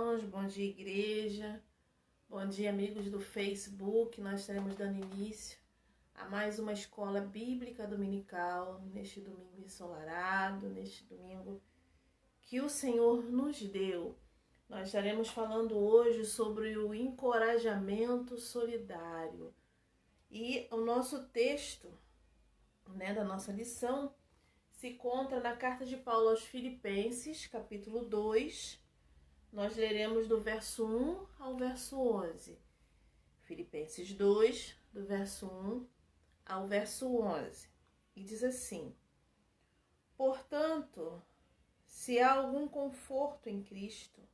irmãos, bom dia, igreja, bom dia, amigos do Facebook. Nós estaremos dando início a mais uma escola bíblica dominical, neste domingo ensolarado, neste domingo que o Senhor nos deu. Nós estaremos falando hoje sobre o encorajamento solidário. E o nosso texto, da nossa lição, se encontra na carta de Paulo aos Filipenses, capítulo 2. Nós leremos do verso 1 ao verso 11. Filipenses 2, do verso 1 ao verso 11. E diz assim: Portanto, se há algum conforto em Cristo,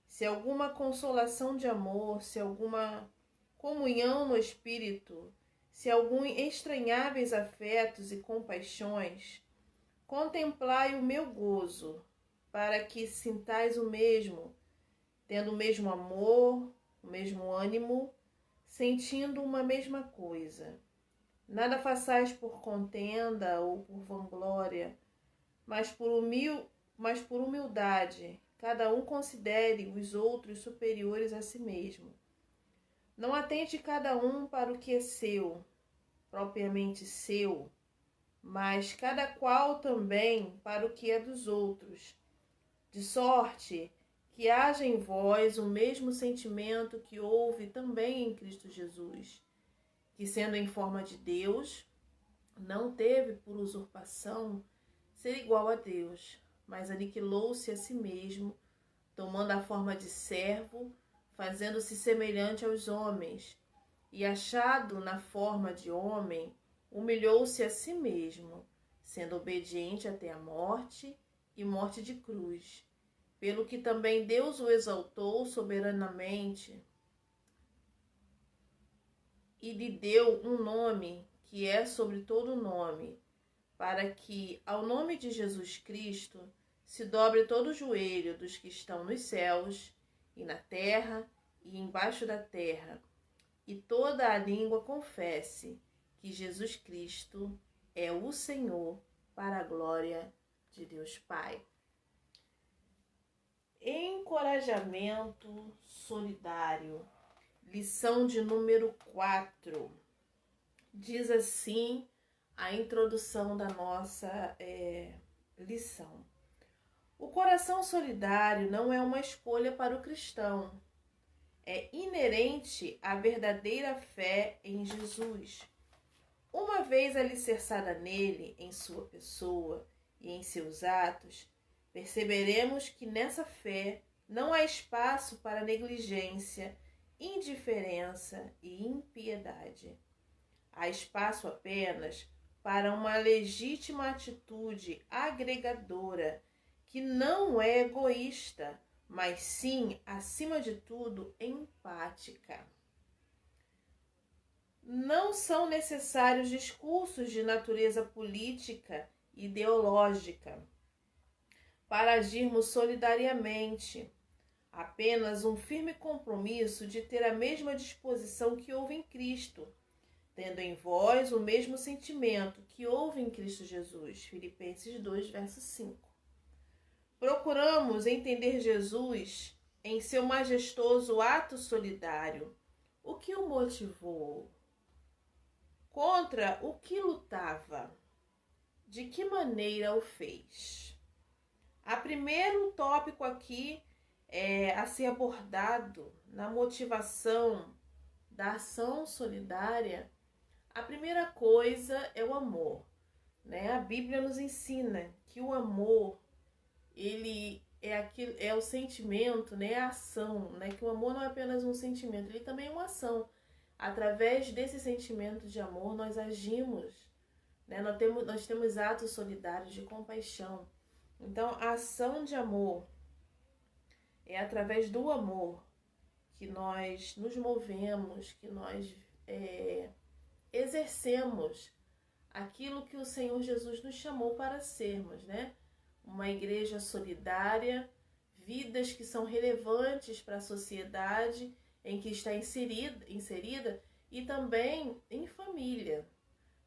se alguma consolação de amor, se alguma comunhão no Espírito, se algum estranháveis afetos e compaixões, contemplai o meu gozo, para que sintais o mesmo, tendo o mesmo amor, o mesmo ânimo, sentindo uma mesma coisa. Nada façais por contenda ou por vanglória, mas por humildade, cada um considere os outros superiores a si mesmo. Não atente cada um para o que é seu, propriamente seu, mas cada qual também para o que é dos outros, de sorte que haja em vós o mesmo sentimento que houve também em Cristo Jesus, que sendo em forma de Deus, não teve por usurpação ser igual a Deus, mas aniquilou-se a si mesmo, tomando a forma de servo, fazendo-se semelhante aos homens, e achado na forma de homem, humilhou-se a si mesmo, sendo obediente até a morte e morte de cruz, pelo que também Deus o exaltou soberanamente e lhe deu um nome que é sobre todo nome, para que, ao nome de Jesus Cristo, se dobre todo o joelho dos que estão nos céus e na terra e embaixo da terra, e toda a língua confesse que Jesus Cristo é o Senhor, para a glória de Deus Pai. Encorajamento solidário. Lição de número 4. Diz assim a introdução da nossa lição. O coração solidário não é uma escolha para o cristão. É inerente à verdadeira fé em Jesus. Uma vez alicerçada nele, em sua pessoa e em seus atos, perceberemos que nessa fé não há espaço para negligência, indiferença e impiedade. Há espaço apenas para uma legítima atitude agregadora, que não é egoísta, mas sim, acima de tudo, empática. Não são necessários discursos de natureza política e ideológica para agirmos solidariamente. Apenas um firme compromisso de ter a mesma disposição que houve em Cristo, tendo em vós o mesmo sentimento que houve em Cristo Jesus. Filipenses 2, verso 5. Procuramos entender Jesus em seu majestoso ato solidário. O que o motivou? Contra o que lutava? De que maneira o fez? O primeiro tópico aqui a ser abordado na motivação da ação solidária, a primeira coisa é o amor. A Bíblia nos ensina que o amor, ele é o sentimento, a ação, que o amor não é apenas um sentimento, ele também é uma ação. Através desse sentimento de amor, nós agimos, nós temos atos solidários de compaixão. Então, a ação de amor é através do amor que nós nos movemos, que nós exercemos aquilo que o Senhor Jesus nos chamou para sermos, Uma igreja solidária, vidas que são relevantes para a sociedade em que está inserida e também em família.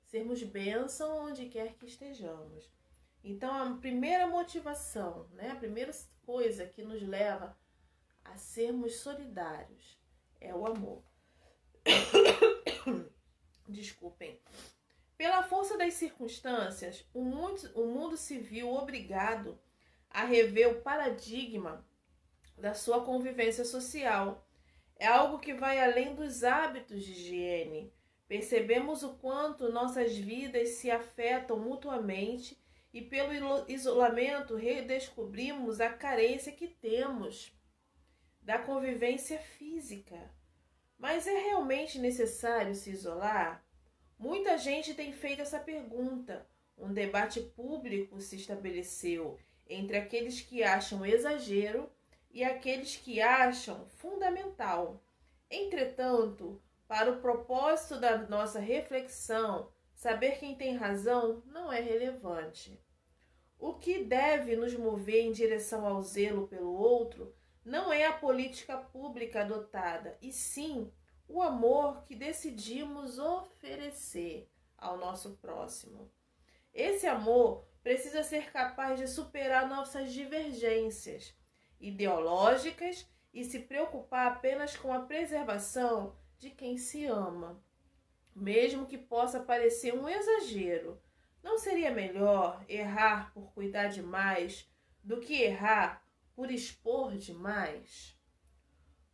Sermos bênção onde quer que estejamos. Então, a primeira motivação, a primeira coisa que nos leva a sermos solidários. É o amor. Desculpem. Pela força das circunstâncias, o mundo se viu obrigado a rever o paradigma da sua convivência social. É algo que vai além dos hábitos de higiene. Percebemos o quanto nossas vidas se afetam mutuamente e pelo isolamento redescobrimos a carência que temos da convivência física. Mas é realmente necessário se isolar? Muita gente tem feito essa pergunta. Um debate público se estabeleceu entre aqueles que acham exagero e aqueles que acham fundamental. Entretanto, para o propósito da nossa reflexão, saber quem tem razão não é relevante. O que deve nos mover em direção ao zelo pelo outro não é a política pública adotada, e sim o amor que decidimos oferecer ao nosso próximo. Esse amor precisa ser capaz de superar nossas divergências ideológicas e se preocupar apenas com a preservação de quem se ama, mesmo que possa parecer um exagero. Não seria melhor errar por cuidar demais do que errar por expor demais?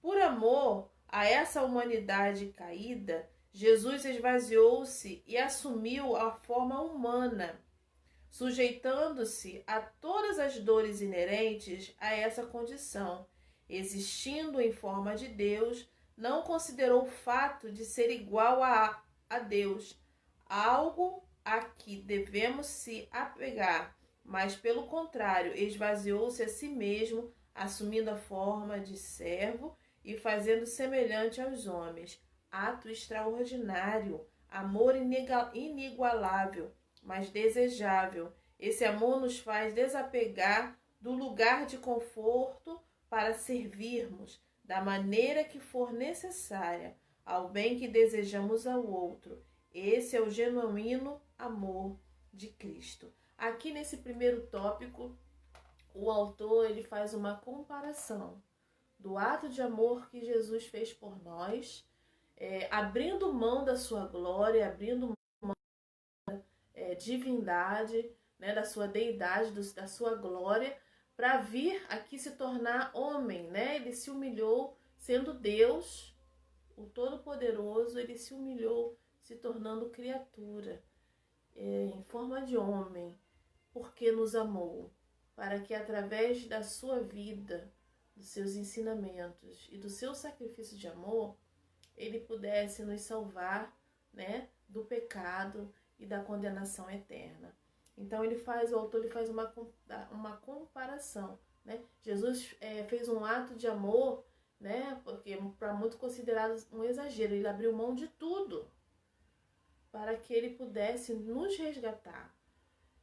Por amor a essa humanidade caída, Jesus esvaziou-se e assumiu a forma humana, sujeitando-se a todas as dores inerentes a essa condição. Existindo em forma de Deus, não considerou o fato de ser igual a Deus algo a que devemos se apegar, mas pelo contrário, esvaziou-se a si mesmo, assumindo a forma de servo e fazendo semelhante aos homens. Ato extraordinário, amor inigualável, mas desejável. Esse amor nos faz desapegar do lugar de conforto para servirmos, da maneira que for necessária, ao bem que desejamos ao outro. Esse é o genuíno amor de Cristo. Aqui nesse primeiro tópico, o autor ele faz uma comparação do ato de amor que Jesus fez por nós, abrindo mão da sua glória, abrindo mão da divindade, né, da sua deidade, da sua glória, para vir aqui se tornar homem, né? Ele se humilhou sendo Deus, o Todo-Poderoso, ele se humilhou se tornando criatura, em forma de homem, porque nos amou, para que através da sua vida, dos seus ensinamentos e do seu sacrifício de amor, ele pudesse nos salvar, né, do pecado e da condenação eterna. Então o autor faz uma comparação, né? Jesus fez um ato de amor, né, porque para muitos considerado um exagero. Ele abriu mão de tudo para que ele pudesse nos resgatar.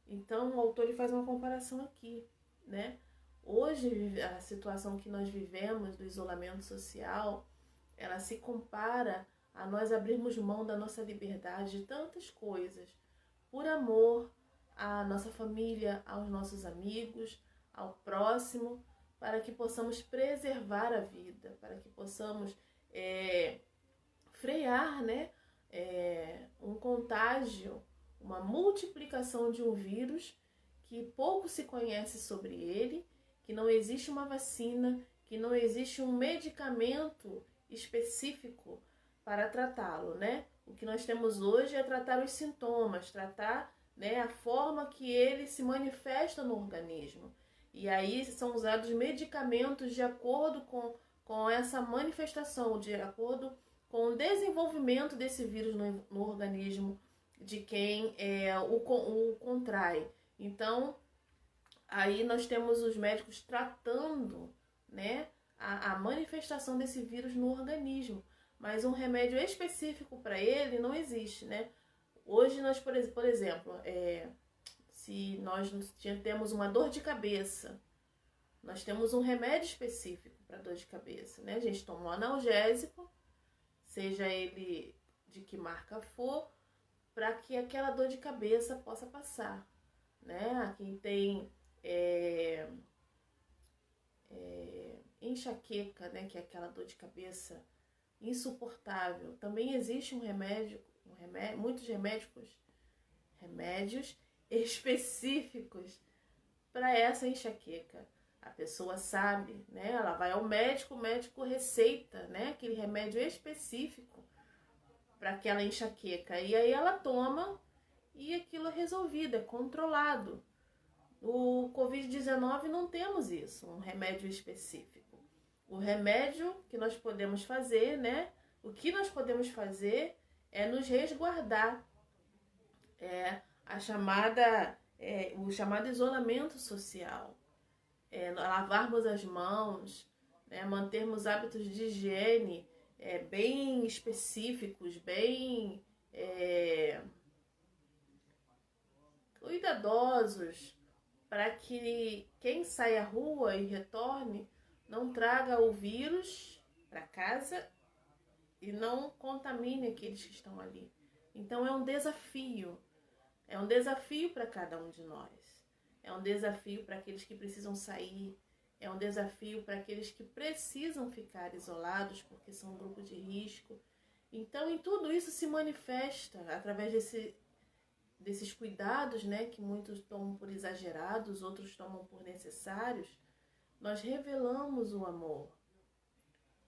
Então o autor faz uma comparação aqui, né? Hoje a situação que nós vivemos do isolamento social, ela se compara a nós abrirmos mão da nossa liberdade de tantas coisas, por amor à nossa família, aos nossos amigos, ao próximo, para que possamos preservar a vida, para que possamos frear, né, um contágio, uma multiplicação de um vírus que pouco se conhece sobre ele, que não existe uma vacina, que não existe um medicamento específico para tratá-lo, né? O que nós temos hoje é tratar os sintomas, tratar, né, a forma que ele se manifesta no organismo. E aí são usados medicamentos de acordo com essa manifestação, de acordo com o desenvolvimento desse vírus no organismo de quem o contrai. Então, aí nós temos os médicos tratando, né, a manifestação desse vírus no organismo, mas um remédio específico para ele não existe, né? Hoje nós, por exemplo, se nós temos uma dor de cabeça, nós temos um remédio específico para dor de cabeça, né? A gente toma um analgésico, seja ele de que marca for, para que aquela dor de cabeça possa passar, né? Quem tem enxaqueca, né, que é aquela dor de cabeça insuportável, também existe um remédio, muitos remédios específicos para essa enxaqueca. A pessoa sabe, né? Ela vai ao médico, o médico receita, né, aquele remédio específico para aquela enxaqueca. E aí ela toma e aquilo é resolvido, é controlado. O Covid-19 não temos isso, um remédio específico. O remédio que nós podemos fazer, né? O que nós podemos fazer é nos resguardar. O chamado isolamento social. Lavarmos as mãos, né, mantermos hábitos de higiene bem específicos, bem cuidadosos, para que quem sai à rua e retorne não traga o vírus para casa e não contamine aqueles que estão ali. Então é um desafio para cada um de nós. É um desafio para aqueles que precisam sair, é um desafio para aqueles que precisam ficar isolados porque são um grupo de risco. Então, em tudo isso se manifesta através desses cuidados, né, que muitos tomam por exagerados, outros tomam por necessários. Nós revelamos o amor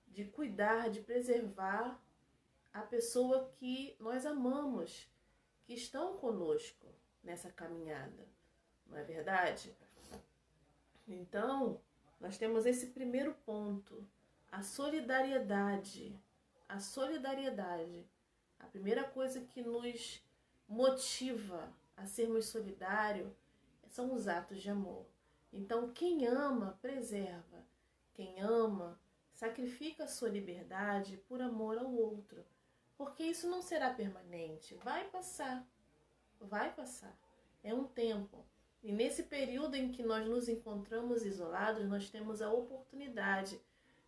de cuidar, de preservar a pessoa que nós amamos, que estão conosco nessa caminhada. Não é verdade? Então, nós temos esse primeiro ponto, a solidariedade. A solidariedade. A primeira coisa que nos motiva a sermos solidários são os atos de amor. Então, quem ama, preserva. Quem ama, sacrifica a sua liberdade por amor ao outro. Porque isso não será permanente. Vai passar. Vai passar. É um tempo. E nesse período em que nós nos encontramos isolados, nós temos a oportunidade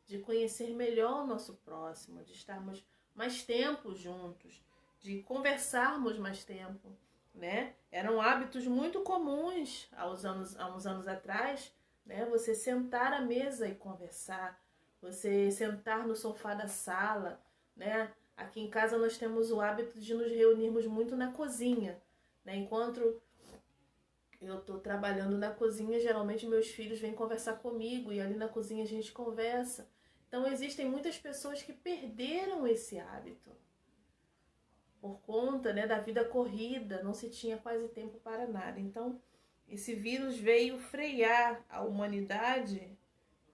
de conhecer melhor o nosso próximo, de estarmos mais tempo juntos, de conversarmos mais tempo, né? Eram hábitos muito comuns há uns anos atrás, né? Você sentar à mesa e conversar, você sentar no sofá da sala, né? Aqui em casa nós temos o hábito de nos reunirmos muito na cozinha, né? Enquanto eu estou trabalhando na cozinha, geralmente meus filhos vêm conversar comigo e ali na cozinha a gente conversa. Então existem muitas pessoas que perderam esse hábito por conta, né, da vida corrida, não se tinha quase tempo para nada. Então esse vírus veio frear a humanidade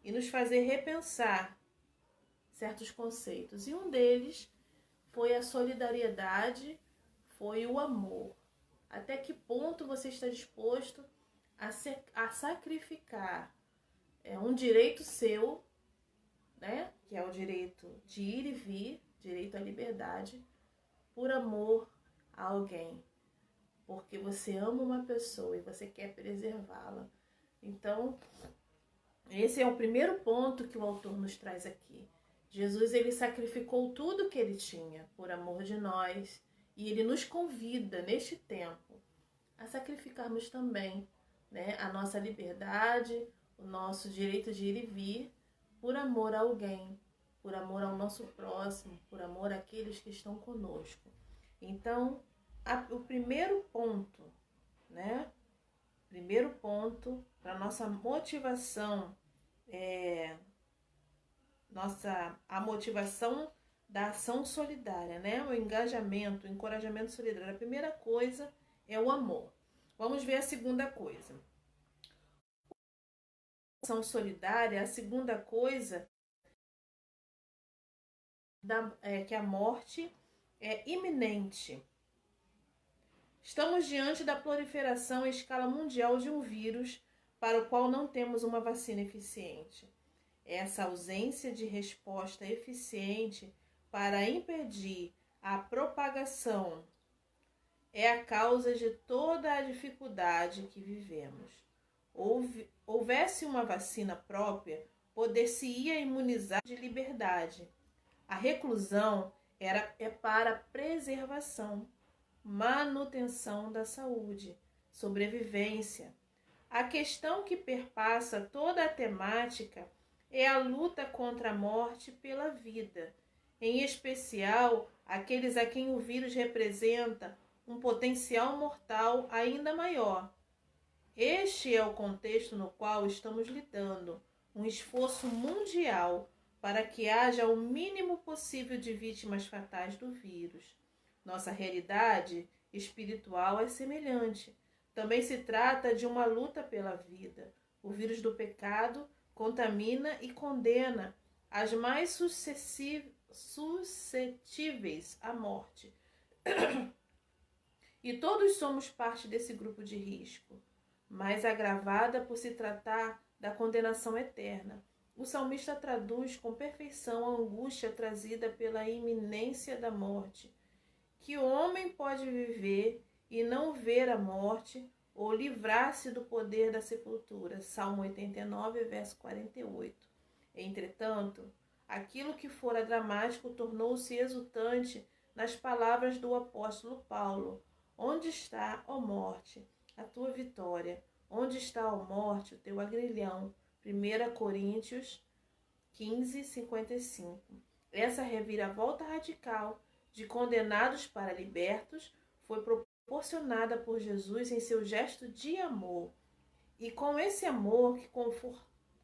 e nos fazer repensar certos conceitos. E um deles foi a solidariedade, foi o amor. Até que ponto você está disposto a sacrificar um direito seu, né, que é o direito de ir e vir, direito à liberdade, por amor a alguém, porque você ama uma pessoa e você quer preservá-la. Então, esse é o primeiro ponto que o autor nos traz aqui. Jesus, ele sacrificou tudo que ele tinha por amor de nós, e ele nos convida neste tempo a sacrificarmos também, né, a nossa liberdade, o nosso direito de ir e vir, por amor a alguém, por amor ao nosso próximo, por amor àqueles que estão conosco. Então, o primeiro ponto, né? Primeiro ponto para nossa motivação, a motivação da ação solidária, né? O engajamento, o encorajamento solidário. A primeira coisa é o amor. Vamos ver a segunda coisa. Ação solidária, a segunda coisa é que a morte é iminente. Estamos diante da proliferação em escala mundial de um vírus para o qual não temos uma vacina eficiente. Essa ausência de resposta eficiente para impedir a propagação é a causa de toda a dificuldade que vivemos. Houvesse uma vacina própria, poder-se-ia imunizar de liberdade. A reclusão é para preservação, manutenção da saúde, sobrevivência. A questão que perpassa toda a temática é a luta contra a morte pela vida, em especial aqueles a quem o vírus representa um potencial mortal ainda maior. Este é o contexto no qual estamos lidando, um esforço mundial para que haja o mínimo possível de vítimas fatais do vírus. Nossa realidade espiritual é semelhante. Também se trata de uma luta pela vida. O vírus do pecado contamina e condena as mais suscetíveis à morte. E todos somos parte desse grupo de risco, mais agravada por se tratar da condenação eterna. O salmista traduz com perfeição a angústia trazida pela iminência da morte. Que o homem pode viver e não ver a morte ou livrar-se do poder da sepultura. Salmo 89, verso 48. Entretanto, aquilo que fora dramático tornou-se exultante nas palavras do apóstolo Paulo. Onde está, ó morte, a tua vitória? Onde está, ó morte, o teu agrilhão? 1 Coríntios 15, 55. Essa reviravolta radical de condenados para libertos foi proporcionada por Jesus em seu gesto de amor. E com esse amor que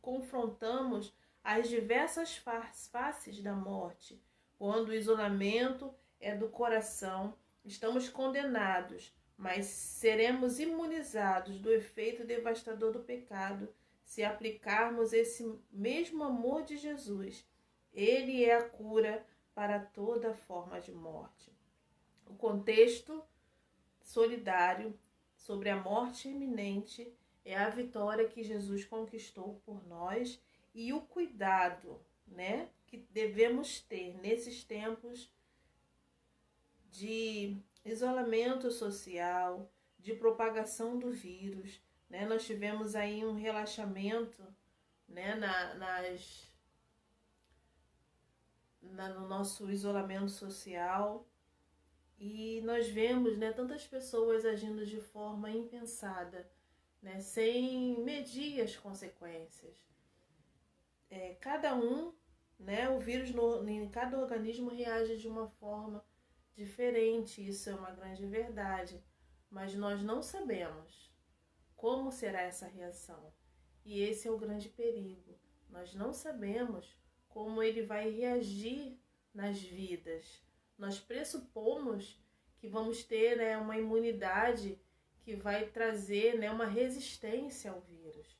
confrontamos as diversas faces da morte. Quando o isolamento é do coração, estamos condenados, mas seremos imunizados do efeito devastador do pecado se aplicarmos esse mesmo amor de Jesus. Ele é a cura para toda forma de morte. O contexto solidário sobre a morte iminente é a vitória que Jesus conquistou por nós e o cuidado, que devemos ter nesses tempos de isolamento social, de propagação do vírus. Nós tivemos aí um relaxamento no nosso isolamento social e nós vemos tantas pessoas agindo de forma impensada, sem medir as consequências. Cada um, o vírus em cada organismo reage de uma forma diferente, isso é uma grande verdade, mas nós não sabemos como será essa reação. E esse é o grande perigo. Nós não sabemos como ele vai reagir nas vidas. Nós pressupomos que vamos ter uma imunidade que vai trazer uma resistência ao vírus.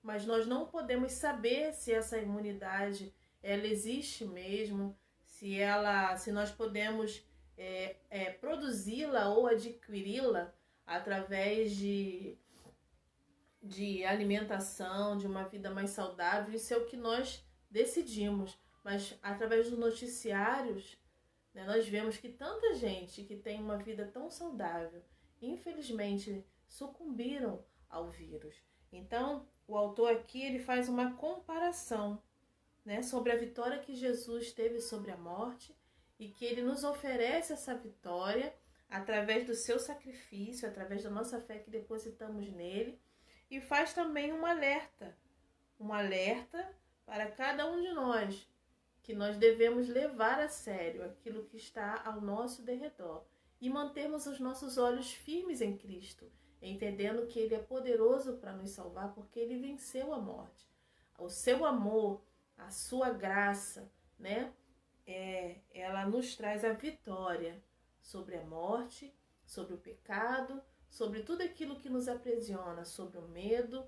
Mas nós não podemos saber se essa imunidade ela existe mesmo, se nós podemos produzi-la ou adquiri-la através de alimentação, de uma vida mais saudável. Isso é o que nós decidimos. Mas através dos noticiários, nós vemos que tanta gente que tem uma vida tão saudável, infelizmente, sucumbiram ao vírus. Então, o autor aqui ele faz uma comparação sobre a vitória que Jesus teve sobre a morte e que ele nos oferece essa vitória através do seu sacrifício, através da nossa fé que depositamos nele, e faz também um alerta para cada um de nós, que nós devemos levar a sério aquilo que está ao nosso derredor e mantermos os nossos olhos firmes em Cristo, entendendo que Ele é poderoso para nos salvar, porque Ele venceu a morte. O seu amor, a sua graça, ela nos traz a vitória sobre a morte, sobre o pecado, sobre tudo aquilo que nos aprisiona, sobre o medo,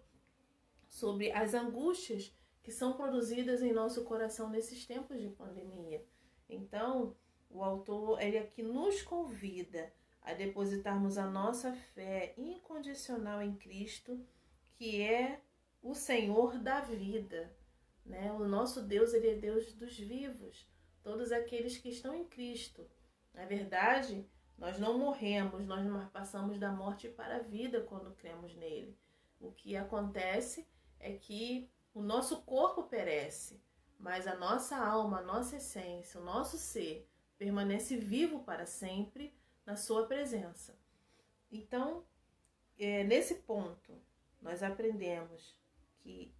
sobre as angústias que são produzidas em nosso coração nesses tempos de pandemia. Então, o autor ele aqui nos convida a depositarmos a nossa fé incondicional em Cristo, que é o Senhor da vida. O nosso Deus, ele é Deus dos vivos, todos aqueles que estão em Cristo. Na verdade, nós não morremos, nós passamos da morte para a vida quando cremos nele. O que acontece é que o nosso corpo perece, mas a nossa alma, a nossa essência, o nosso ser permanece vivo para sempre na sua presença. Então, nesse ponto, nós aprendemos que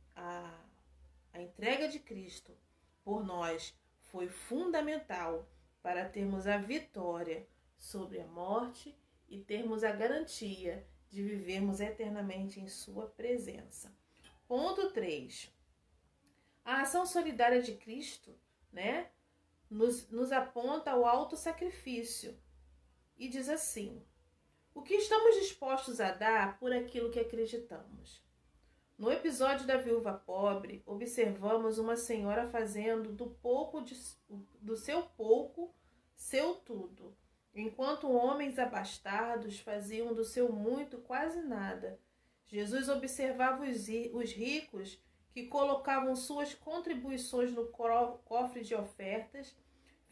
A entrega de Cristo por nós foi fundamental para termos a vitória sobre a morte e termos a garantia de vivermos eternamente em sua presença. Ponto 3. A ação solidária de Cristo, nos aponta ao autossacrifício e diz assim: o que estamos dispostos a dar por aquilo que acreditamos? No episódio da viúva pobre, observamos uma senhora fazendo do seu pouco seu tudo, enquanto homens abastados faziam do seu muito quase nada. Jesus observava os ricos que colocavam suas contribuições no cofre de ofertas.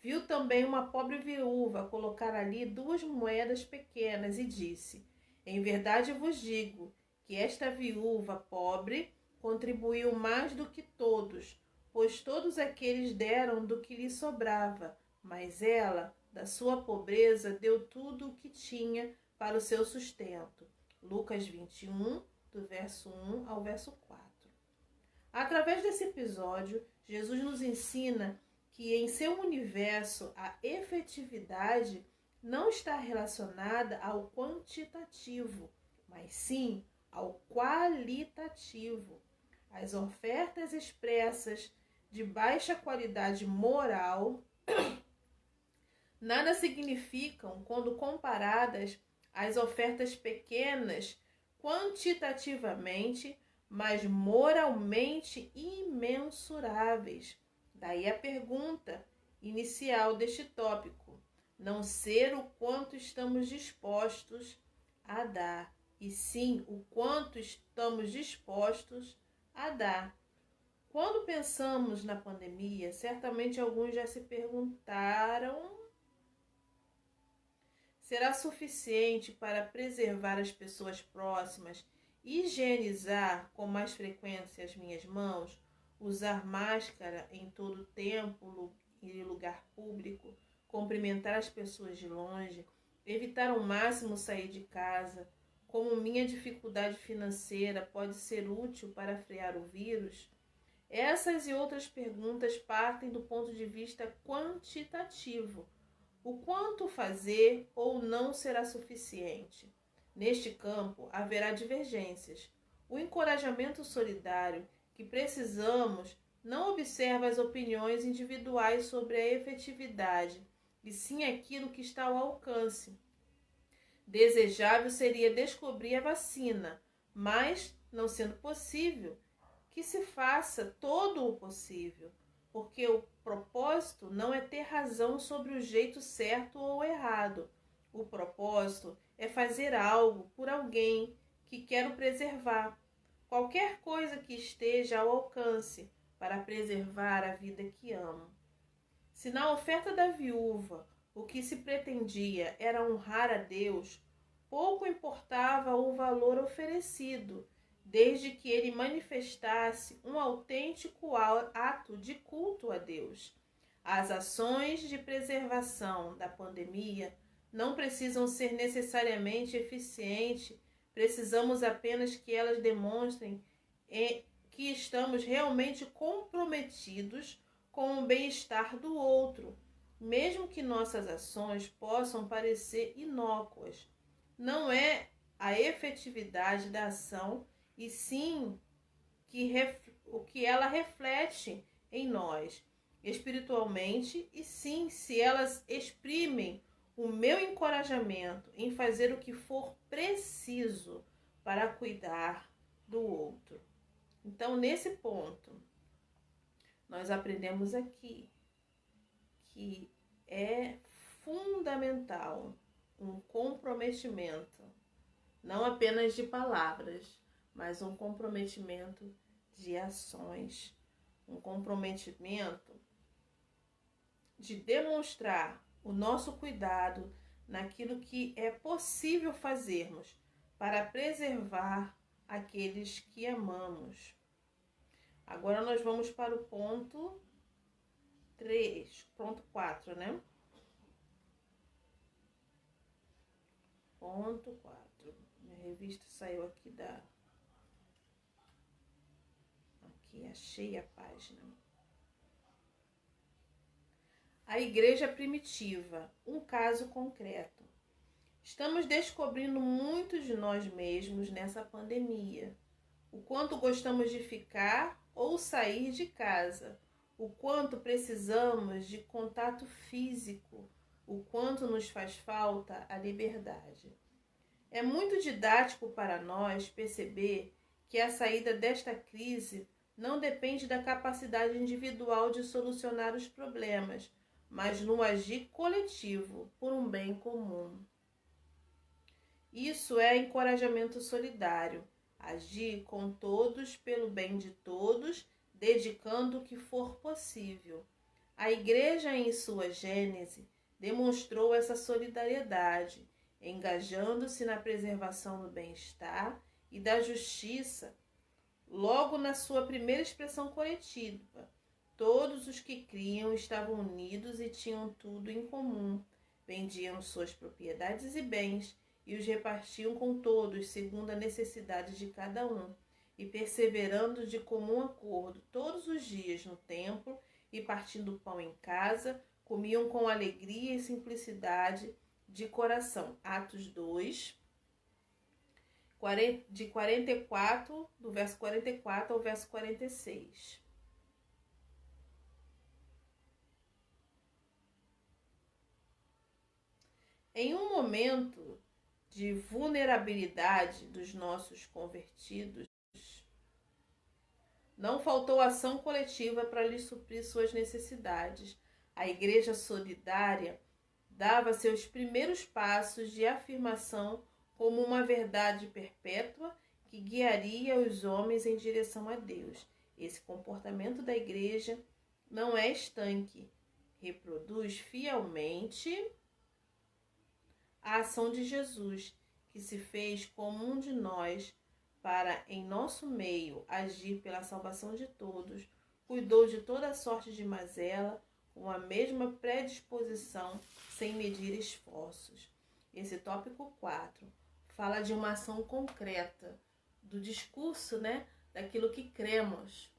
Viu também uma pobre viúva colocar ali 2 moedas pequenas e disse: em verdade vos digo que esta viúva pobre contribuiu mais do que todos, pois todos aqueles deram do que lhe sobrava, mas ela, da sua pobreza, deu tudo o que tinha para o seu sustento. Lucas 21, do verso 1 ao verso 4. Através desse episódio, Jesus nos ensina que em seu universo a efetividade não está relacionada ao quantitativo, mas sim ao qualitativo. As ofertas expressas de baixa qualidade moral nada significam quando comparadas às ofertas pequenas quantitativamente, mas moralmente imensuráveis. Daí a pergunta inicial deste tópico: não ser o quanto estamos dispostos a dar, e sim o quanto estamos dispostos a dar. Quando pensamos na pandemia, certamente alguns já se perguntaram: será suficiente para preservar as pessoas próximas, higienizar com mais frequência as minhas mãos, usar máscara em todo tempo e lugar público, cumprimentar as pessoas de longe, evitar ao máximo sair de casa? Como minha dificuldade financeira pode ser útil para frear o vírus? Essas e outras perguntas partem do ponto de vista quantitativo. O quanto fazer ou não será suficiente? Neste campo haverá divergências. O encorajamento solidário que precisamos não observa as opiniões individuais sobre a efetividade, e sim aquilo que está ao alcance. Desejável seria descobrir a vacina, mas, não sendo possível, que se faça todo o possível, porque o propósito não é ter razão sobre o jeito certo ou errado. O propósito é fazer algo por alguém que quero preservar, qualquer coisa que esteja ao alcance para preservar a vida que amo. Se na oferta da viúva o que se pretendia era honrar a Deus, pouco importava o valor oferecido, desde que ele manifestasse um autêntico ato de culto a Deus. As ações de preservação da pandemia não precisam ser necessariamente eficientes, precisamos apenas que elas demonstrem que estamos realmente comprometidos com o bem-estar do outro, mesmo que nossas ações possam parecer inócuas. Não é a efetividade da ação, e sim o que ela reflete em nós espiritualmente, e sim se elas exprimem o meu encorajamento em fazer o que for preciso para cuidar do outro. Então, nesse ponto, nós aprendemos aqui que é fundamental um comprometimento, não apenas de palavras, mas um comprometimento de ações, um comprometimento de demonstrar o nosso cuidado naquilo que é possível fazermos para preservar aqueles que amamos. Agora nós vamos para o ponto 4, né? Ponto 4. Minha revista saiu aqui Aqui, achei a página. A igreja primitiva, um caso concreto. Estamos descobrindo muito de nós mesmos nessa pandemia. O quanto gostamos de ficar ou sair de casa. O quanto precisamos de contato físico. O quanto nos faz falta a liberdade. É muito didático para nós perceber que a saída desta crise não depende da capacidade individual de solucionar os problemas, mas no agir coletivo por um bem comum. Isso é encorajamento solidário, agir com todos pelo bem de todos, dedicando o que for possível. A Igreja, em sua gênese, demonstrou essa solidariedade, engajando-se na preservação do bem-estar e da justiça, logo na sua primeira expressão coletiva. Todos os que criam estavam unidos e tinham tudo em comum. Vendiam suas propriedades e bens e os repartiam com todos, segundo a necessidade de cada um. E perseverando de comum acordo todos os dias no templo e partindo o pão em casa, comiam com alegria e simplicidade de coração. Atos 2, do verso 44 ao verso 46. Em um momento de vulnerabilidade dos nossos convertidos, não faltou ação coletiva para lhes suprir suas necessidades. A Igreja Solidária dava seus primeiros passos de afirmação como uma verdade perpétua que guiaria os homens em direção a Deus. Esse comportamento da Igreja não é estanque, reproduz fielmente a ação de Jesus, que se fez como um de nós para, em nosso meio, agir pela salvação de todos, cuidou de toda sorte de mazela, com a mesma predisposição, sem medir esforços. Esse tópico 4 fala de uma ação concreta, do discurso, daquilo que cremos,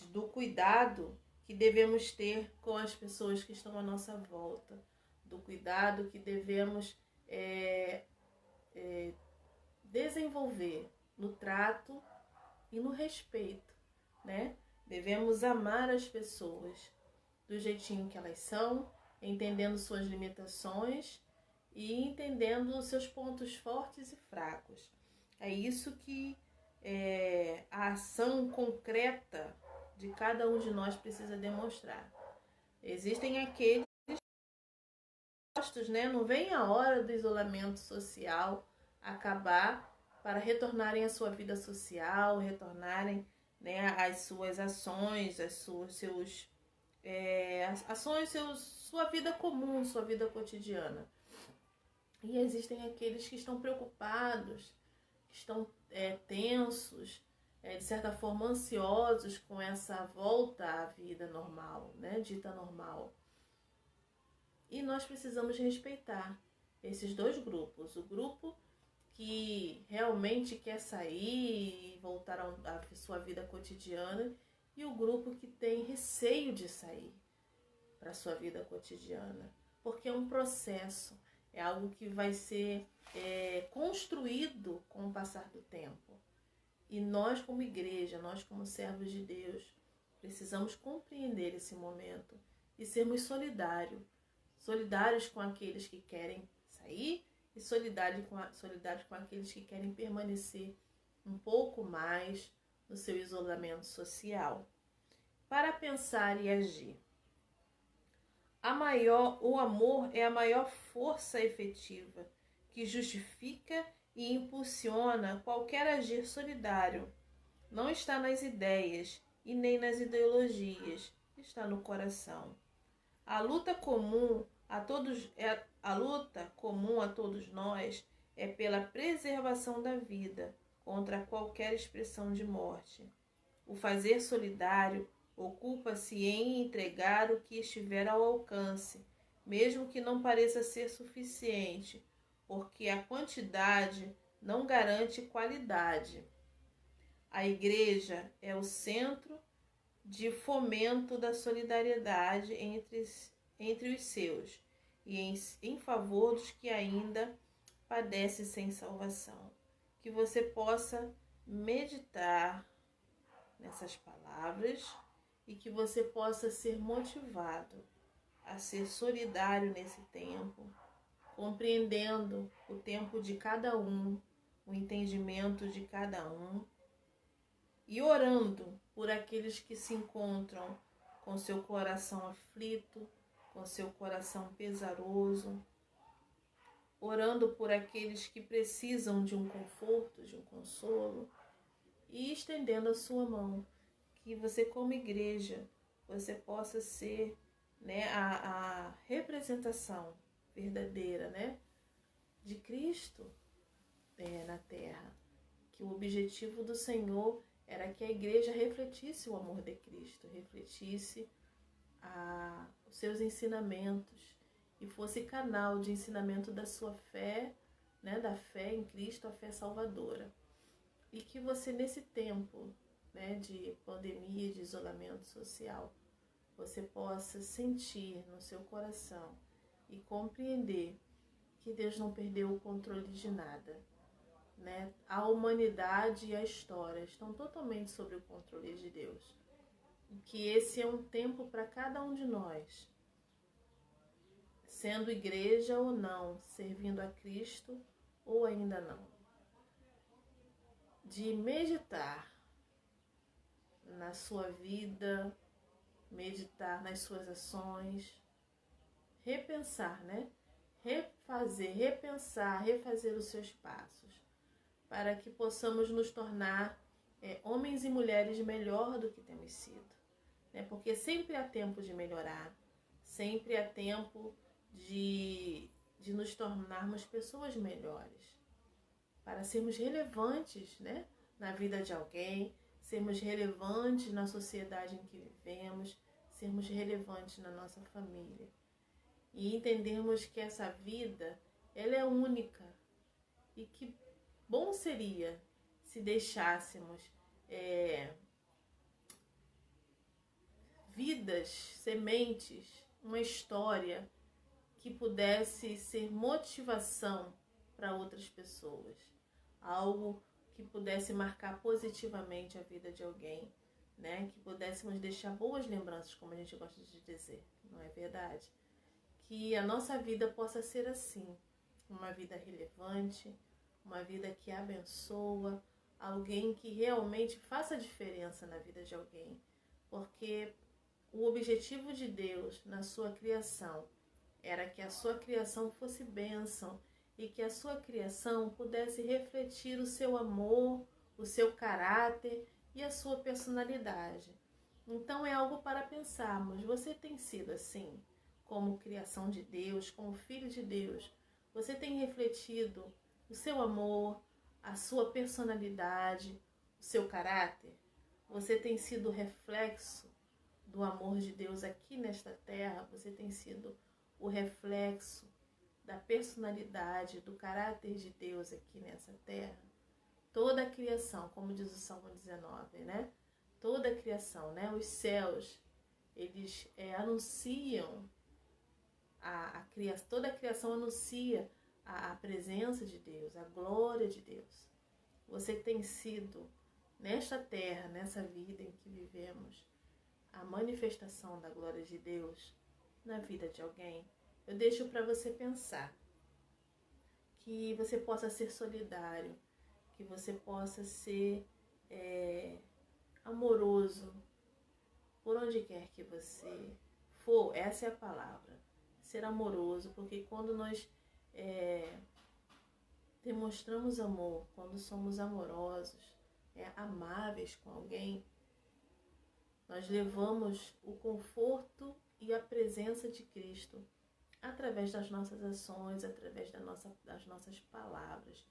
do cuidado que devemos ter com as pessoas que estão à nossa volta, do cuidado que devemos desenvolver no trato e no respeito, Devemos amar as pessoas do jeitinho que elas são, entendendo suas limitações e entendendo os seus pontos fortes e fracos. É isso que a ação concreta de cada um de nós precisa demonstrar. Existem aqueles não vem a hora do isolamento social acabar para retornarem à sua vida social, retornarem às suas ações, sua vida comum, sua vida cotidiana. E existem aqueles que estão preocupados, que estão tensos, de certa forma ansiosos com essa volta à vida normal, dita normal. E nós precisamos respeitar esses dois grupos. O grupo que realmente quer sair e voltar à sua vida cotidiana e o grupo que tem receio de sair para a sua vida cotidiana. Porque é um processo, é algo que vai ser construído com o passar do tempo. E nós como igreja, nós como servos de Deus, precisamos compreender esse momento e sermos solidários com aqueles que querem sair e solidários com aqueles que querem permanecer um pouco mais no seu isolamento social. Para pensar e agir. O amor é a maior força efetiva que justifica e impulsiona qualquer agir solidário. Não está nas ideias e nem nas ideologias, está no coração. A luta comum a todos nós é pela preservação da vida contra qualquer expressão de morte. O fazer solidário ocupa-se em entregar o que estiver ao alcance, mesmo que não pareça ser suficiente, porque a quantidade não garante qualidade. A igreja é o centro de fomento da solidariedade entre os seus e em favor dos que ainda padecem sem salvação. Que você possa meditar nessas palavras e que você possa ser motivado a ser solidário nesse tempo, compreendendo o tempo de cada um, o entendimento de cada um e orando por aqueles que se encontram com seu coração aflito, com seu coração pesaroso, orando por aqueles que precisam de um conforto, de um consolo e estendendo a sua mão, que você como igreja, você possa ser, né, a representação verdadeira, né, de Cristo na terra. Que o objetivo do Senhor era que a igreja refletisse o amor de Cristo, refletisse os seus ensinamentos e fosse canal de ensinamento da sua fé, né, da fé em Cristo, a fé salvadora. E que você nesse tempo, né, de pandemia, de isolamento social, você possa sentir no seu coração e compreender que Deus não perdeu o controle de nada, né? A humanidade e a história estão totalmente sob o controle de Deus. E que esse é um tempo para cada um de nós, sendo igreja ou não, servindo a Cristo ou ainda não, de meditar na sua vida, meditar nas suas ações, repensar, né? Refazer os seus passos, para que possamos nos tornar homens e mulheres melhor do que temos sido, né? Porque sempre há tempo de melhorar, sempre há tempo de nos tornarmos pessoas melhores, para sermos relevantes, né, na vida de alguém, sermos relevantes na sociedade em que vivemos, sermos relevantes na nossa família. E entendermos que essa vida, ela é única. E que bom seria se deixássemos vidas, sementes, uma história que pudesse ser motivação para outras pessoas. Algo que pudesse marcar positivamente a vida de alguém, né? Que pudéssemos deixar boas lembranças, como a gente gosta de dizer, não é verdade? Que a nossa vida possa ser assim, uma vida relevante, uma vida que abençoa, alguém que realmente faça diferença na vida de alguém. Porque o objetivo de Deus na sua criação era que a sua criação fosse bênção e que a sua criação pudesse refletir o seu amor, o seu caráter e a sua personalidade. Então é algo para pensarmos. Você tem sido assim, como criação de Deus, como filho de Deus? Você tem refletido o seu amor, a sua personalidade, o seu caráter? Você tem sido reflexo do amor de Deus aqui nesta terra? Você tem sido o reflexo da personalidade, do caráter de Deus aqui nessa terra? Toda a criação, como diz o Salmo 19, né? Toda a criação, né? Os céus, eles anunciam toda a criação anuncia a presença de Deus, a glória de Deus. Você tem sido, nesta terra, nessa vida em que vivemos, a manifestação da glória de Deus na vida de alguém? Eu deixo para você pensar, que você possa ser solidário, que você possa ser amoroso, por onde quer que você for. Essa é a palavra, ser amoroso, porque quando nós demonstramos amor, quando somos amorosos, amáveis com alguém, nós levamos o conforto e a presença de Cristo através das nossas ações, através das nossas palavras.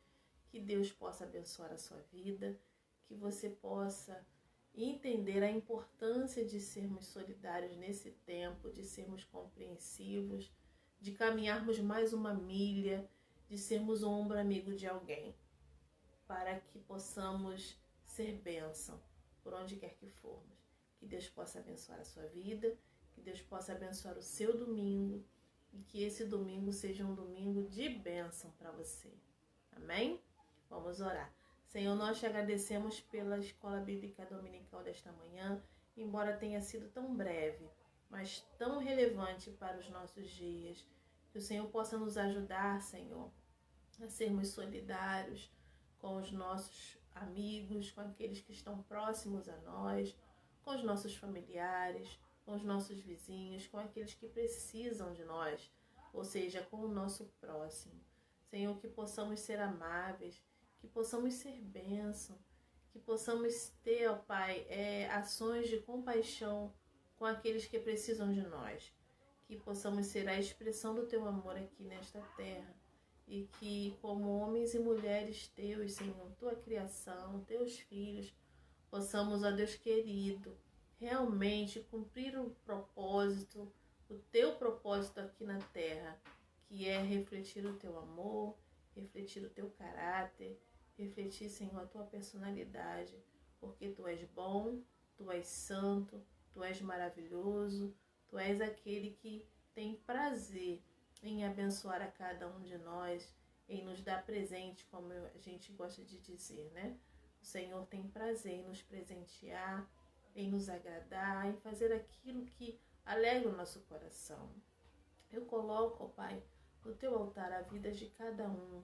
Que Deus possa abençoar a sua vida, que você possa entender a importância de sermos solidários nesse tempo, de sermos compreensivos, de caminharmos mais uma milha, de sermos um ombro amigo de alguém, para que possamos ser bênção por onde quer que formos. Que Deus possa abençoar a sua vida, que Deus possa abençoar o seu domingo e que esse domingo seja um domingo de bênção para você. Amém? Vamos orar. Senhor, nós te agradecemos pela Escola Bíblica Dominical desta manhã, embora tenha sido tão breve, mas tão relevante para os nossos dias. Que o Senhor possa nos ajudar, Senhor, a sermos solidários com os nossos amigos, com aqueles que estão próximos a nós, com os nossos familiares, com os nossos vizinhos, com aqueles que precisam de nós, ou seja, com o nosso próximo. Senhor, que possamos ser amáveis, que possamos ser bênção, que possamos ter, ó Pai, ações de compaixão com aqueles que precisam de nós, que possamos ser a expressão do Teu amor aqui nesta terra e que, como homens e mulheres Teus, Senhor, Tua criação, Teus filhos, possamos, ó Deus querido, realmente cumprir o propósito, o Teu propósito aqui na terra, que é refletir o Teu amor, refletir o Teu caráter, refletir, Senhor, a Tua personalidade, porque Tu és bom, Tu és santo, Tu és maravilhoso, Tu és aquele que tem prazer em abençoar a cada um de nós, em nos dar presente, como a gente gosta de dizer, né? O Senhor tem prazer em nos presentear, em nos agradar, em fazer aquilo que alegra o nosso coração. Eu coloco, ó Pai, no Teu altar a vida de cada um,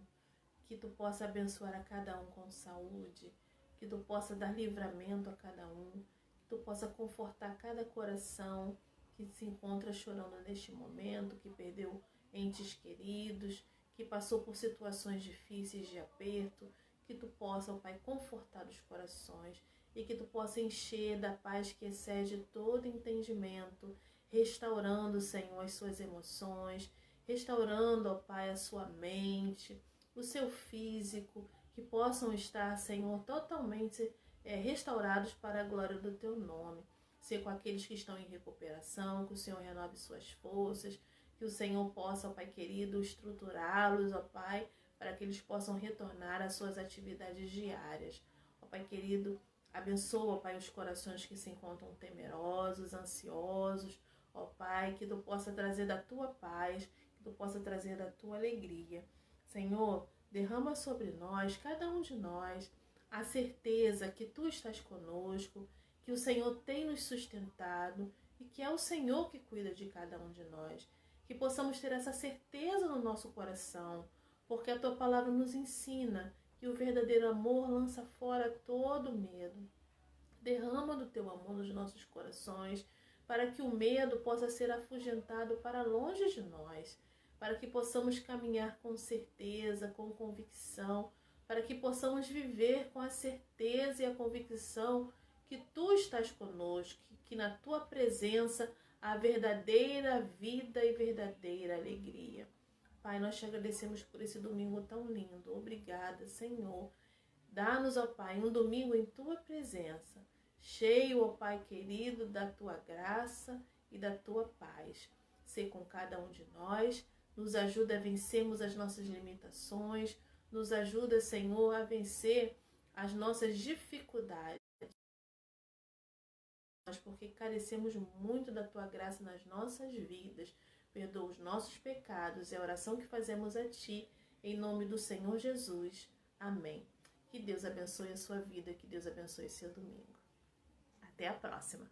que Tu possa abençoar a cada um com saúde, que Tu possa dar livramento a cada um, que Tu possa confortar cada coração que se encontra chorando neste momento, que perdeu entes queridos, que passou por situações difíceis de aperto, que Tu possa, ó Pai, confortar os corações e que Tu possa encher da paz que excede todo entendimento, restaurando, Senhor, as suas emoções, restaurando, ó Pai, a sua mente, o seu físico, que possam estar, Senhor, totalmente restaurados para a glória do Teu nome. Ser com aqueles que estão em recuperação, que o Senhor renove suas forças, que o Senhor possa, ó Pai querido, estruturá-los, ó Pai, para que eles possam retornar às suas atividades diárias. Ó Pai querido, abençoa, ó Pai, os corações que se encontram temerosos, ansiosos, ó Pai, que Tu possa trazer da Tua paz, que Tu possa trazer da Tua alegria. Senhor, derrama sobre nós, cada um de nós, a certeza que Tu estás conosco, que o Senhor tem nos sustentado e que é o Senhor que cuida de cada um de nós. Que possamos ter essa certeza no nosso coração, porque a Tua palavra nos ensina que o verdadeiro amor lança fora todo medo. Derrama do Teu amor nos nossos corações, para que o medo possa ser afugentado para longe de nós, para que possamos caminhar com certeza, com convicção, para que possamos viver com a certeza e a convicção que Tu estás conosco, que na Tua presença há verdadeira vida e verdadeira alegria. Pai, nós Te agradecemos por esse domingo tão lindo. Obrigada, Senhor. Dá-nos, ó Pai, um domingo em Tua presença, cheio, ó Pai querido, da Tua graça e da Tua paz. Sê com cada um de nós, nos ajuda a vencermos as nossas limitações, nos ajuda, Senhor, a vencer as nossas dificuldades, porque carecemos muito da Tua graça nas nossas vidas. Perdoa os nossos pecados, é a oração que fazemos a Ti, em nome do Senhor Jesus. Amém. Que Deus abençoe a sua vida, que Deus abençoe seu domingo. Até a próxima.